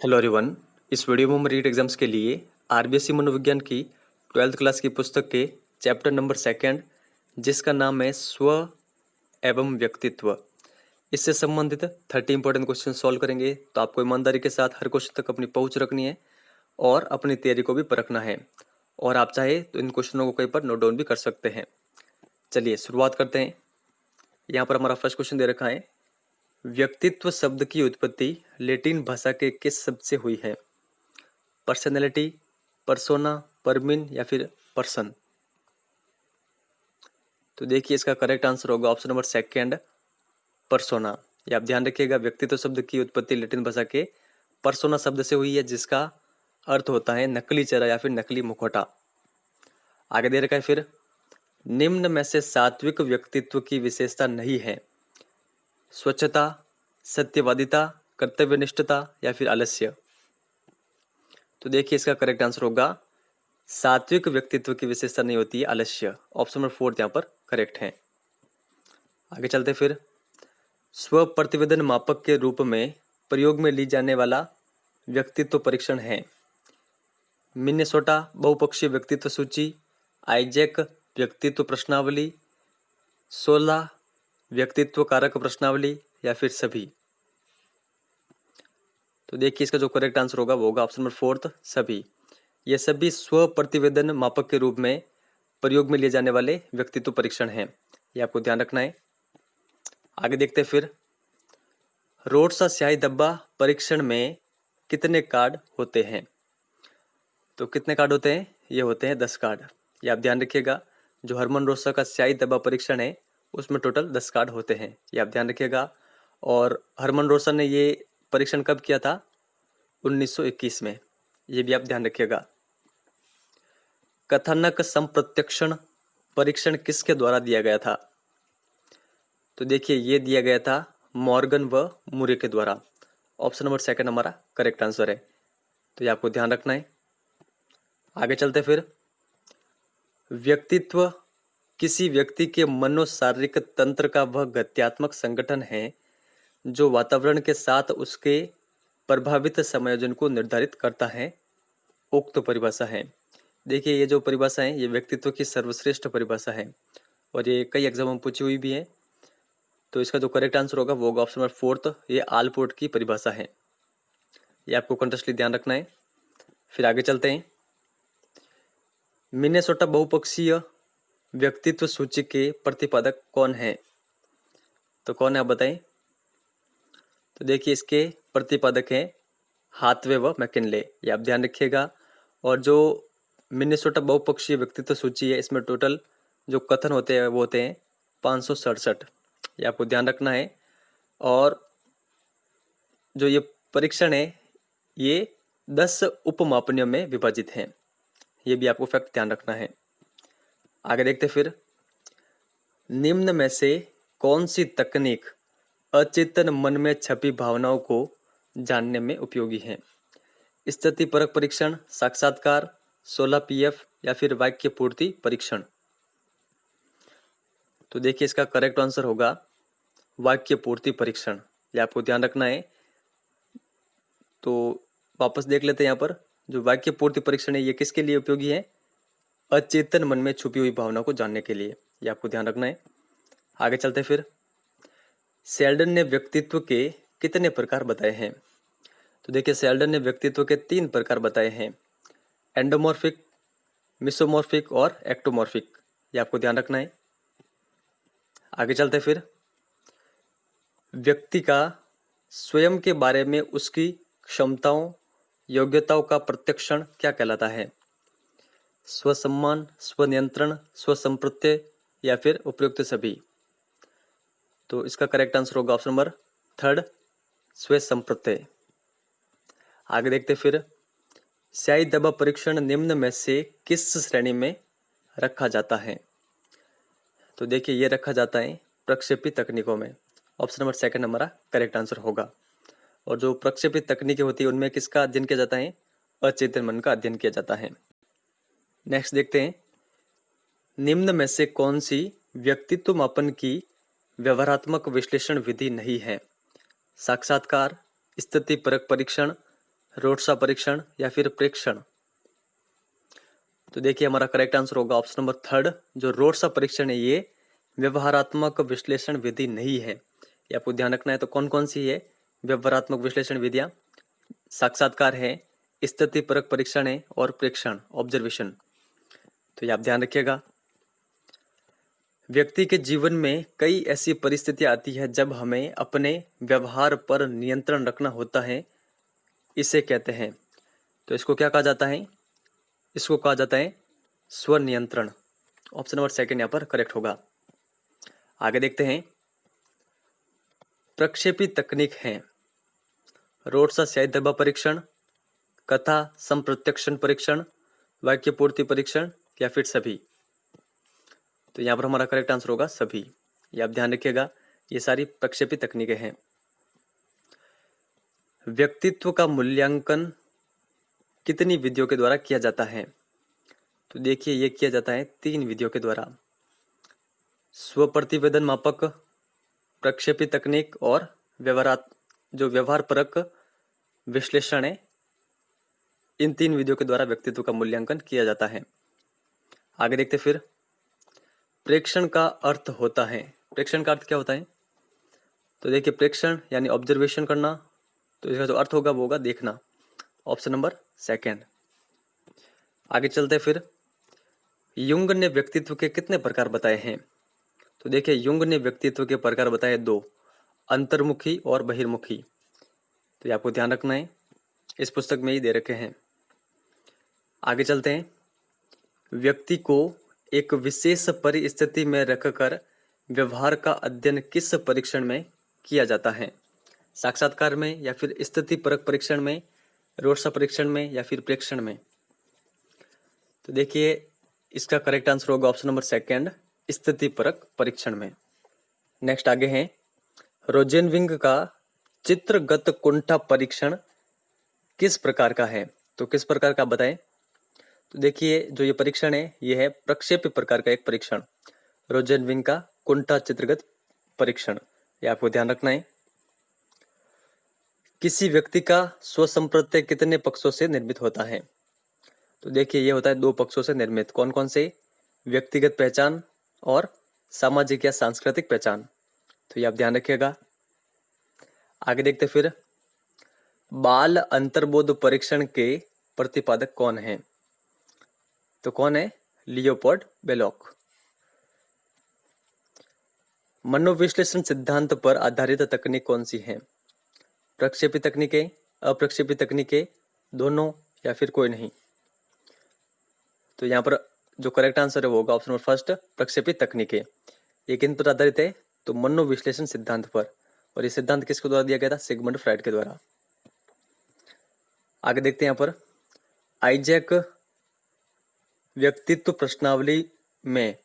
Hello everyone. इस video में हम रीट एग्जाम्स के लिए आरबीएससी मनोविज्ञान की 12th क्लास की पुस्तक के चैप्टर नंबर 2 जिसका नाम है स्व एवं व्यक्तित्व, इससे संबंधित 30 इंपॉर्टेंट क्वेश्चन सॉल्व करेंगे। तो आपको ईमानदारी के साथ हर क्वेश्चन तक अपनी पहुंच रखनी है और अपनी तैयारी को भी परखना है, और आप चाहे तो इन क्वेश्चनों को कहीं पर नोट डाउन भी कर सकते हैं। चलिए शुरुआत करते हैं। यहाँ पर हमारा फर्स्ट क्वेश्चन दे रखा है, व्यक्तित्व शब्द की उत्पत्ति लैटिन भाषा के किस शब्द से हुई है? पर्सनैलिटी, परसोना, परमिन या फिर पर्सन। तो देखिए इसका करेक्ट आंसर होगा ऑप्शन नंबर 2 परसोना। ये आप ध्यान रखिएगा, व्यक्तित्व शब्द की उत्पत्ति लैटिन भाषा के परसोना शब्द से हुई है, जिसका अर्थ होता है नकली चेहरा या फिर नकली मुखौटा। आगे दे रखा है फिर, निम्न में से सात्विक व्यक्तित्व की विशेषता नहीं है? स्वच्छता, सत्यवादिता, कर्तव्यनिष्ठता या फिर आलस्य। तो देखिए इसका करेक्ट आंसर होगा, सात्विक व्यक्तित्व की विशेषता नहीं होती है आलस्य। ऑप्शन नंबर 4 यहाँ पर करेक्ट है। आगे चलते फिर, स्व प्रतिवेदन मापक के रूप में प्रयोग में ली जाने वाला व्यक्तित्व परीक्षण है? मिनेसोटा बहुपक्षीय व्यक्तित्व सूची, आइजैक व्यक्तित्व प्रश्नावली, 16 व्यक्तित्व कारक प्रश्नावली या फिर सभी। तो देखिए इसका जो करेक्ट आंसर होगा वो होगा ऑप्शन नंबर 4 सभी। ये सभी स्व प्रतिवेदन मापक के रूप में प्रयोग में लिए जाने वाले व्यक्तित्व परीक्षण हैं, ये आपको ध्यान रखना है। आगे देखते हैं फिर, रोड्सा स्याही डब्बा परीक्षण में कितने कार्ड होते हैं? तो कितने कार्ड होते हैं? ये होते हैं 10 कार्ड। ये आप ध्यान रखिएगा, जो हरमन रोसा का स्याही डब्बा परीक्षण है उसमें टोटल 10 कार्ड होते हैं, ये आप ध्यान रखिएगा। और हरमन रोसा ने ये परीक्षण कब किया था? 1921 में, ये भी आप ध्यान रखिएगा। कथनक संप्रत्यक्षण परीक्षण किसके द्वारा दिया गया था? तो देखिए ये दिया गया था मॉर्गन व मुरे के द्वारा। ऑप्शन नंबर 2 हमारा करेक्ट आंसर है, तो ये आपको ध्यान रखना है। आगे चलते फिर, व्यक्तित्व किसी व्यक्ति के मनोशारीरिक तंत्र का वह गत्यात्मक संगठन है जो वातावरण के साथ उसके प्रभावित समायोजन को निर्धारित करता है। उक्त परिभाषा है। देखिए ये जो परिभाषा है ये व्यक्तित्व की सर्वश्रेष्ठ परिभाषा है और ये कई एग्जाम में पूछी हुई भी है। तो इसका जो करेक्ट आंसर होगा वो होगा ऑप्शन नंबर 4, ये आलपोर्ट की परिभाषा है, ये आपको कंटेस्टली ध्यान रखना है। फिर आगे चलते हैं, मिनेसोटा बहुपक्षीय व्यक्तित्व सूची के प्रतिपादक कौन है? तो कौन है आप बताएं। तो देखिए इसके प्रतिपादक हैं हाथवे व मैकिनले, ये आप ध्यान रखिएगा। और जो मिनेसोटा बहुपक्षीय व्यक्तित्व सूची है इसमें टोटल जो कथन होते हैं वो होते हैं 567, ये आपको ध्यान रखना है। और जो ये परीक्षण है ये 10 उपमापनियों में विभाजित हैं, ये भी आपको फैक्ट ध्यान रखना है। आगे देखते फिर, निम्न में से कौन सी तकनीक अचेतन मन में छपी भावनाओं को जानने में उपयोगी है? स्थिति परक परीक्षण, साक्षात्कार, 16 पीएफ या फिर वाक्य पूर्ति परीक्षण। तो देखिए इसका करेक्ट आंसर होगा वाक्य पूर्ति परीक्षण, ये आपको ध्यान रखना है। तो वापस देख लेते हैं, यहाँ पर जो वाक्य पूर्ति परीक्षण है ये किसके लिए उपयोगी है? अचेतन मन में छुपी हुई भावना को जानने के लिए, ये आपको ध्यान रखना है। आगे चलते फिर, शेल्डन ने व्यक्तित्व के कितने प्रकार बताए हैं? तो देखिए शेल्डन ने व्यक्तित्व के 3 प्रकार बताए हैं, एंडोमॉर्फिक, मिसोमॉर्फिक और एक्टोमॉर्फिक, ये आपको ध्यान रखना है। आगे चलते फिर, व्यक्ति का स्वयं के बारे में उसकी क्षमताओं योग्यताओं का प्रत्यक्षण क्या कहलाता है? स्वसम्मान, स्वनियंत्रण, स्वसंप्रत्यय या फिर उपयुक्त सभी। तो इसका करेक्ट आंसर होगा ऑप्शन नंबर 3 स्वसंप्रत्यय। आगे देखते फिर, स्याही डब्बा परीक्षण निम्न में से किस श्रेणी में रखा जाता है? तो देखिए ये रखा जाता है प्रक्षेपी तकनीकों में। ऑप्शन नंबर 2 हमारा करेक्ट आंसर होगा। और जो प्रक्षेपी तकनीकें होती है उनमें किसका अध्ययन किया जाता है? अचेतन मन का अध्ययन किया जाता है। नेक्स्ट देखते हैं, निम्न में से कौन सी व्यक्तित्व मापन की व्यवहारात्मक विश्लेषण विधि नहीं है? साक्षात्कार, स्थिति परक परीक्षण, रोड्सा परीक्षण या फिर प्रेक्षण? तो देखिए हमारा करेक्ट आंसर होगा ऑप्शन नंबर थर्ड, जो रोड्सा परीक्षण है ये व्यवहारात्मक विश्लेषण विधि नहीं है। ये आपको ध्यान रखना है। तो कौन कौन सी है व्यवहारात्मक विश्लेषण विधियां? साक्षात्कार है, स्थिति परक परीक्षण है और प्रेक्षण ऑब्जर्वेशन। तो ये आप ध्यान रखिएगा। व्यक्ति के जीवन में कई ऐसी परिस्थितियां आती है जब हमें अपने व्यवहार पर नियंत्रण रखना होता है, इसे कहते हैं। तो इसको क्या कहा जाता है? इसको कहा जाता है स्वनियंत्रण। ऑप्शन नंबर सेकंड यहाँ पर करेक्ट होगा। आगे देखते हैं, प्रक्षेपी तकनीक है रोड्सा स्याही धब्बा परीक्षण, कथा संप्रत्यक्षण परीक्षण, वाक्य पूर्ति परीक्षण या फिर सभी? तो यहाँ पर हमारा करेक्ट आंसर होगा सभी। ये आप ध्यान रखिएगा, ये सारी प्रक्षेपी तकनीकें हैं। व्यक्तित्व का मूल्यांकन कितनी विधियों के द्वारा किया जाता है? तो देखिए ये किया जाता है 3 विधियों के द्वारा। स्व प्रतिवेदन मापक, प्रक्षेपी तकनीक और व्यवहार परक विश्लेषण है। इन 3 विधियों के द्वारा व्यक्तित्व का मूल्यांकन किया जाता है। आगे देखते फिर, प्रेक्षण का अर्थ होता है। प्रेक्षण का अर्थ क्या होता है? तो देखिए प्रेक्षण यानी ऑब्जर्वेशन करना, तो इसका जो अर्थ होगा वो होगा देखना। Option number second. आगे चलते फिर, युंग ने व्यक्तित्व के कितने प्रकार बताए हैं? तो देखिए युंग ने व्यक्तित्व के प्रकार बताए 2, अंतर्मुखी और बहिर्मुखी। तो ये आपको ध्यान रखना है, इस पुस्तक में ही दे रखे हैं। आगे चलते हैं, व्यक्ति को एक विशेष परिस्थिति में रखकर व्यवहार का अध्ययन किस परीक्षण में किया जाता है? साक्षात्कार में या फिर स्थिति परक परीक्षण में, रोड्सा परीक्षण में या फिर प्रेक्षण में? तो देखिए इसका करेक्ट आंसर होगा ऑप्शन नंबर सेकंड, स्थिति परक परीक्षण में। नेक्स्ट आगे है, रोजेनविंग का चित्रगत कुंठा परीक्षण किस प्रकार का है? तो किस प्रकार का बताएं? तो देखिए जो ये परीक्षण है ये है प्रक्षेपी प्रकार का एक परीक्षण, रोजेनविंग का कुंठा चित्रगत परीक्षण। ये आपको ध्यान रखना है। किसी व्यक्ति का स्वसंप्रत्यय कितने पक्षों से निर्मित होता है? तो देखिए ये होता है 2 पक्षों से निर्मित। कौन कौन से? व्यक्तिगत पहचान और सामाजिक या सांस्कृतिक पहचान। तो ये आप ध्यान रखिएगा। आगे देखते फिर, बाल अंतर्बोध परीक्षण के प्रतिपादक कौन है? तो कौन है? लियोपोल्ड बेलोक। मनोविश्लेषण सिद्धांत पर आधारित तकनीक कौन सी है? प्रक्षेपी तकनीकें, अप्रक्षेपी तकनीकें, दोनों या फिर कोई नहीं? तो यहाँ पर जो करेक्ट आंसर है वो होगा ऑप्शन नंबर फर्स्ट, प्रक्षेपी तकनीकें। ये किन पर आधारित है? तो मनोविश्लेषण सिद्धांत पर। और ये सिद्धांत किसके द्वारा दिया गया था? सिगमंड फ्राइड के द्वारा। आगे देखते हैं यहाँ पर, आइजैक व्यक्तित्व प्रश्नावली में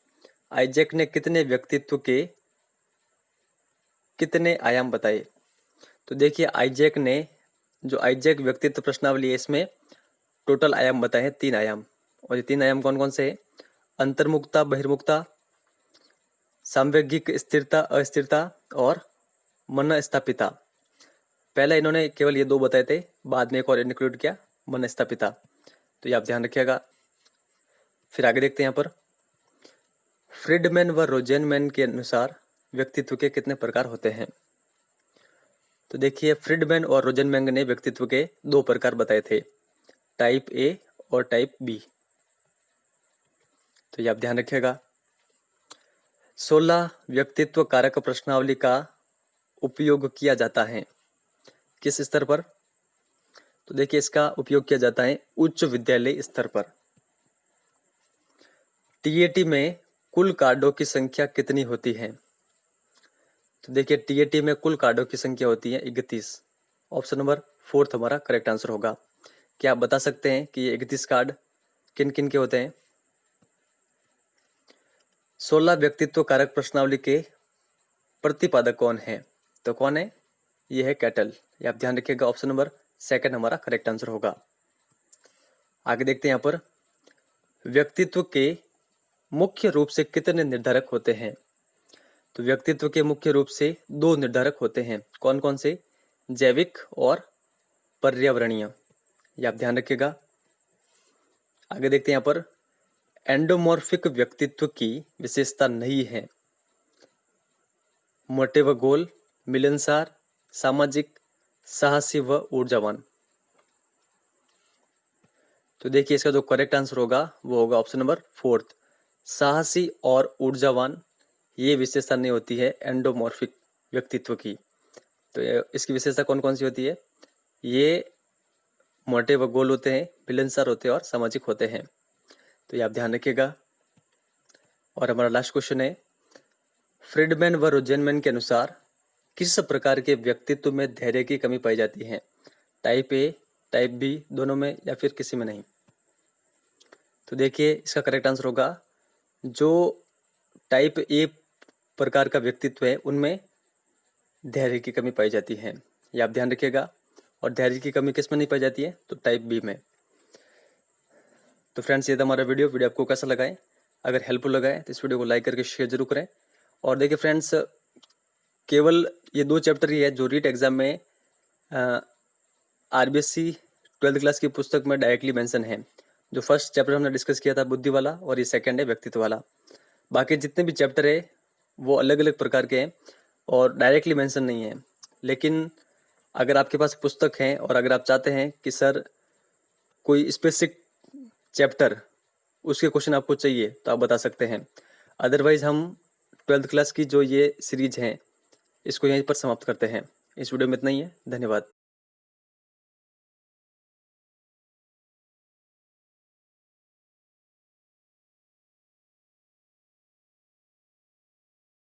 आइजैक ने कितने व्यक्तित्व के कितने आयाम बताए? तो देखिए आइजैक ने जो आइजैक व्यक्तित्व प्रश्नावली है इसमें टोटल आयाम बताए हैं 3 आयाम। और ये 3 आयाम कौन कौन से हैं? अंतर्मुखता, बहिर्मुखता, सांवेगिक स्थिरता अस्थिरता और मन स्थापिता। पहले इन्होंने केवल ये 2 बताए थे, बाद में एक और इंक्लूड किया, मन स्थापिता। तो ये आप ध्यान रखिएगा। फिर आगे देखते हैं यहाँ पर, फ्रीडमैन व रोजेनमैन के अनुसार व्यक्तित्व के कितने प्रकार होते हैं? तो देखिए फ्रीडमैन और रोजेनमैन ने व्यक्तित्व के 2 प्रकार बताए थे, टाइप ए और टाइप बी। तो ये आप ध्यान रखिएगा। 16 व्यक्तित्व कारक प्रश्नावली का उपयोग किया जाता है किस स्तर पर? तो देखिए इसका उपयोग किया जाता है उच्च विद्यालय स्तर पर। टीएटी में कुल कार्डों की संख्या कितनी होती है? तो देखिए टीएटी में कुल कार्डों की संख्या होती है 31। ऑप्शन नंबर फोर्थ हमारा करेक्ट आंसर होगा। क्या आप बता सकते हैं कि ये 31 कार्ड किन किन के होते हैं? 16 व्यक्तित्व कारक प्रश्नावली के प्रतिपादक कौन है? तो कौन है? ये है कैटल। ये आप ध्यान रखिएगा, ऑप्शन नंबर सेकंड हमारा करेक्ट आंसर होगा। आगे देखते हैं यहाँ पर, व्यक्तित्व के मुख्य रूप से कितने निर्धारक होते हैं? तो व्यक्तित्व के मुख्य रूप से 2 निर्धारक होते हैं। कौन कौन से? जैविक और पर्यावरणीय। ये आप ध्यान रखिएगा। आगे देखते हैं यहाँ पर, एंडोमॉर्फिक व्यक्तित्व की विशेषता नहीं है, मोटे व गोल, मिलनसार, सामाजिक, साहसी व ऊर्जावान। तो देखिए इसका जो करेक्ट आंसर होगा वो होगा ऑप्शन नंबर 4, साहसी और ऊर्जावान। ये विशेषता नहीं होती है एंडोमॉर्फिक व्यक्तित्व की। तो इसकी विशेषता कौन कौन सी होती है? ये मोटे व गोल होते हैं, मिलनसार होते हैं और सामाजिक होते हैं। तो ये आप ध्यान रखिएगा। और हमारा लास्ट क्वेश्चन है, फ्रीडमैन व रोजेनमैन के अनुसार किस प्रकार के व्यक्तित्व में धैर्य की कमी पाई जाती है? टाइप ए, टाइप बी, दोनों में या फिर किसी में नहीं? तो देखिए इसका करेक्ट आंसर होगा, जो टाइप ए प्रकार का व्यक्तित्व है उनमें धैर्य की कमी पाई जाती है। ये आप ध्यान रखिएगा। और धैर्य की कमी किस में नहीं पाई जाती है? तो टाइप बी में। तो फ्रेंड्स ये था हमारा वीडियो आपको कैसा लगा है? अगर हेल्पफुल लगा है तो इस वीडियो को लाइक करके शेयर जरूर करें। और देखिए फ्रेंड्स, केवल ये 2 चैप्टर ही है जो रीट एग्जाम में आरबीएससी 12th क्लास की पुस्तक में डायरेक्टली मेंशन है। जो फर्स्ट चैप्टर हमने डिस्कस किया था बुद्धि वाला, और ये सेकंड है व्यक्तित्व वाला। बाकी जितने भी चैप्टर है वो अलग अलग प्रकार के हैं और डायरेक्टली मेंशन नहीं है। लेकिन अगर आपके पास पुस्तक है और अगर आप चाहते हैं कि सर कोई स्पेसिफिक चैप्टर उसके क्वेश्चन आपको चाहिए तो आप बता सकते हैं। अदरवाइज हम 12th क्लास की जो ये सीरीज है इसको यहीं पर समाप्त करते हैं। इस वीडियो में इतना ही है। धन्यवाद।